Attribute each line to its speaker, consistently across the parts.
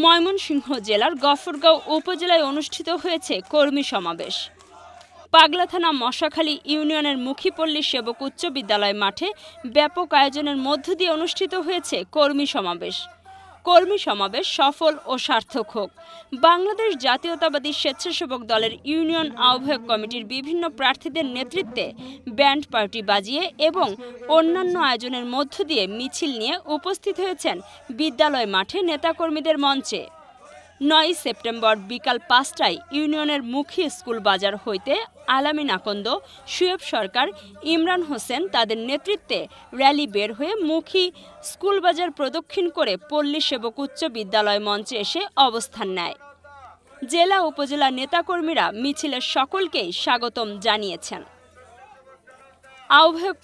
Speaker 1: ময়মনসিংহ জেলার গফরগাঁও উপজেলায় অনুষ্ঠিত হয়েছে কর্মী সমাবেশ। পাগলা থানা মশাখালী ইউনিয়নের মুখিপল্লী সেবক উচ্চ বিদ্যালয় মাঠে ব্যাপক আয়োজনের মধ্য দিয়ে অনুষ্ঠিত হয়েছে কর্মী সমাবেশ। কর্মী সমাবেশ সফল ও সার্থক হোক। বাংলাদেশ জাতীয়তাবাদী স্বেচ্ছাসেবক দলের ইউনিয়ন আহ্বায়ক কমিটির বিভিন্ন প্রার্থীদের নেতৃত্বে ব্যান্ড পার্টি বাজিয়ে এবং অন্যান্য আয়োজনের মধ্য দিয়ে মিছিল নিয়ে উপস্থিত হয়েছেন বিদ্যালয় মাঠে নেতাকর্মীদের মঞ্চে। ৯ সেপ্টেম্বর বিকাল ৫টায় ইউনিয়নের মুখী স্কুল বাজার হইতে আলামিন আকন্দ, শুয়েব সরকার, ইমরান হোসেন তাদের নেতৃত্বে র্যালি বের হয়ে মুখী স্কুল বাজার প্রদক্ষিণ করে পল্লী সেবক উচ্চ বিদ্যালয় মঞ্চে এসে অবস্থান নেয়। জেলা উপজেলা নেতাকর্মীরা মিছিলের সকলকেই স্বাগতম জানিয়েছেন। আহ্বায়ক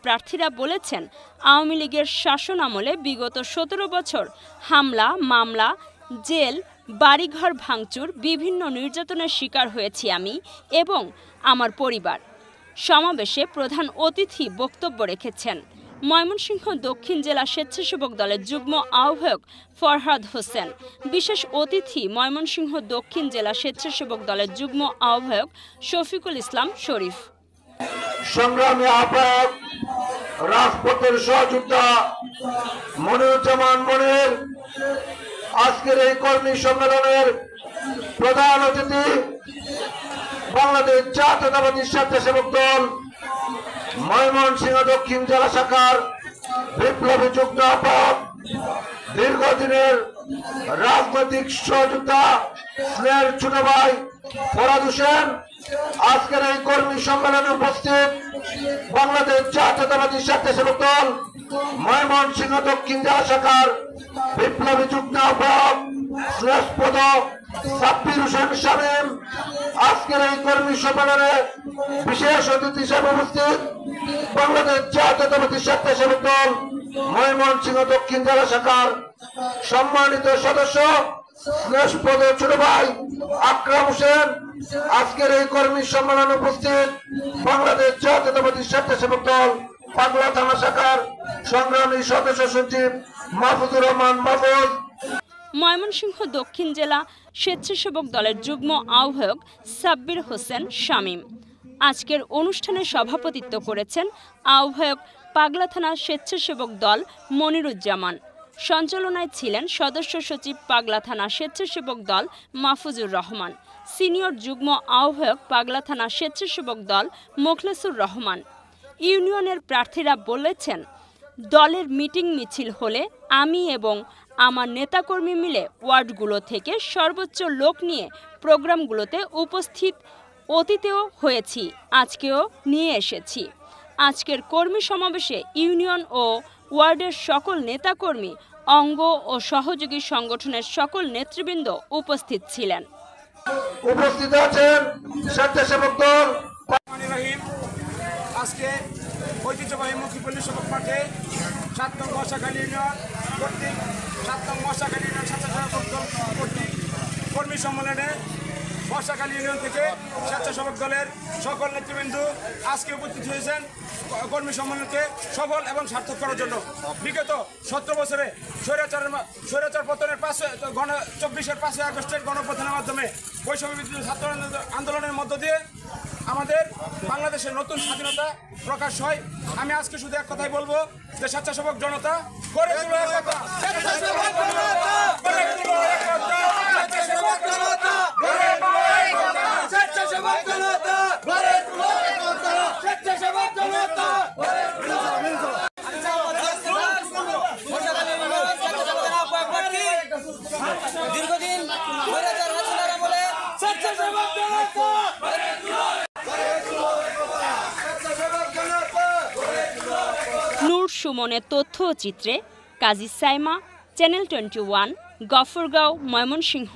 Speaker 1: প্রার্থীরা বলেছেন, আওয়ামী লীগের শাসন আমলে বিগত ১৭ বছর হামলা, মামলা, জেল, বাড়িঘর ভাঙচুর, বিভিন্ন নির্যাতনের শিকার হয়েছি আমি এবং আমার পরিবার। সমাবেশে প্রধান অতিথি বক্তব্য রেখেছেন ময়মনসিংহ দক্ষিণ জেলা স্বেচ্ছাসেবক দলের যুগ্ম আহ্বায়ক ফরহাদ হোসেন। বিশেষ অতিথি ময়মনসিংহ দক্ষিণ জেলা স্বেচ্ছাসেবক দলের যুগ্ম আহ্বায়ক শফিকুল ইসলাম শরীফ।
Speaker 2: সংগ্রামী আহ্বায়ক রাজপথের সহযোদ্ধা মনিরুজ্জামান মনির, আজকের এই কর্মী সম্মেলনের প্রধান অতিথি বাংলাদেশ জাতীয়তাবাদী স্বেচ্ছাসেবক দল ময়মনসিংহ দক্ষিণ জেলা শাখার বিপ্লবী যুগ্ম আহ্বায়ক, দীর্ঘদিনের রাজনৈতিক সহযোদ্ধা স্নেহের ছোট ভাই ফরহাদ হোসেন। আজকের এই কর্মী সম্মেলনে উপস্থিত বাংলাদেশ জাতীয়তাবাদী স্বেচ্ছাসেবক দল ময়মনসিংহ দক্ষিণ জেলা শাখার বিপ্লবী যুগ্ম আহ্বায়ক স্নেহস্পদ সাব্বির হোসেন শামীম। আজকের এই কর্মী সম্মেলনে বিশেষ অতিথি হিসেবে উপস্থিত বাংলাদেশ জাতীয়তাবাদী স্বেচ্ছাসেবক দল ময়মনসিংহ দক্ষিণ জেলা শাখার সম্মানিত সদস্য স্নেহস্পদ ছোট ভাই আকরাম হোসেন। আজকের এই কর্মী সম্মেলনে উপস্থিত বাংলাদেশ জাতীয়তাবাদী স্বেচ্ছাসেবক দল পাগলা থানা শাখার সংগ্রামী সদস্য সচিব মাহফুজুর রহমান মাহফুজ।
Speaker 1: ময়মনসিংহ দক্ষিণ জেলা স্বেচ্ছাসেবক দলের যুগ্ম আহ্বায়ক সাব্বির হোসেন শামীম। আজকের অনুষ্ঠানে সভাপতিত্ব করেছেন আহ্বায়ক পাগলা থানা স্বেচ্ছাসেবক দল মনিরুজ্জামান। সঞ্চালনায় ছিলেন সদস্য সচিব পাগলা থানা স্বেচ্ছাসেবক দল মাহফুজুর রহমান, সিনিয়র যুগ্ম আহ্বায়ক পাগলা থানা স্বেচ্ছাসেবক দল মোখলেসুর রহমান। ইউনিয়নের প্রার্থীরা বলেছেন, দলের মিটিং মিছিল হলে আমি এবং আমার নেতাকর্মী মিলে ওয়ার্ডগুলো থেকে সর্বোচ্চ লোক নিয়ে প্রোগ্রামগুলোতে উপস্থিত অতীতেও হয়েছি, আজকেও নিয়ে এসেছি। আজকের কর্মী সমাবেশে ইউনিয়ন ও ওয়ার্ডের সকল নেতাকর্মী, অঙ্গ ও সহযোগী সংগঠনের সকল নেতৃবৃন্দ উপস্থিত ছিলেন।
Speaker 2: উপস্থিত আছেন স্বেচ্ছাসেবক দল।
Speaker 3: আজকে ঐতিহ্যবাহী মুখিপল্লী সেবক মাঠে ৭ নং মশাখালী ইউনিয়ন কর্তৃক ৭ নং মশাখালী ইউনিয়ন স্বেচ্ছাসেবক দল কর্তৃক কর্মী সম্মেলনে মশাখালী ইউনিয়ন থেকে স্বেচ্ছাসেবক দলের সকল নেতৃবৃন্দ আজকে উপস্থিত হয়েছেন কর্মী সম্মেলনকে সফল এবং সার্থক করার জন্য। বিগত ১৭ বছরে স্বৈরাচার পতনের ২৪-এর ৫ই আগস্টের গণঅভ্যুত্থানের মাধ্যমে বৈষম্য বিরোধী ছাত্র আন্দোলনের মধ্য দিয়ে আমাদের বাংলাদেশের নতুন স্বাধীনতা প্রকাশ হয়। আমি আজকে শুধু এক কথাই বলবো যে স্বেচ্ছাসেবক জনতা গড়ে তুলো একতা, স্বেচ্ছাসেবক জনতা গড়ে তুলো একতা, স্বেচ্ছাসেবক জনতা গড়ে তুলো একতা, স্বেচ্ছাসেবক জনতা গড়ে তুলো একতা, স্বেচ্ছাসেবক জনতা গড়ে তুলো একতা। দীর্ঘদিন স্বৈরাচার হাসিনার আমলে স্বেচ্ছাসেবক জনতা
Speaker 1: নূর সুমনের তথ্য ও চিত্রে কাজী সাইমা, চ্যানেল 21, গফরগাঁও, ময়মনসিংহ।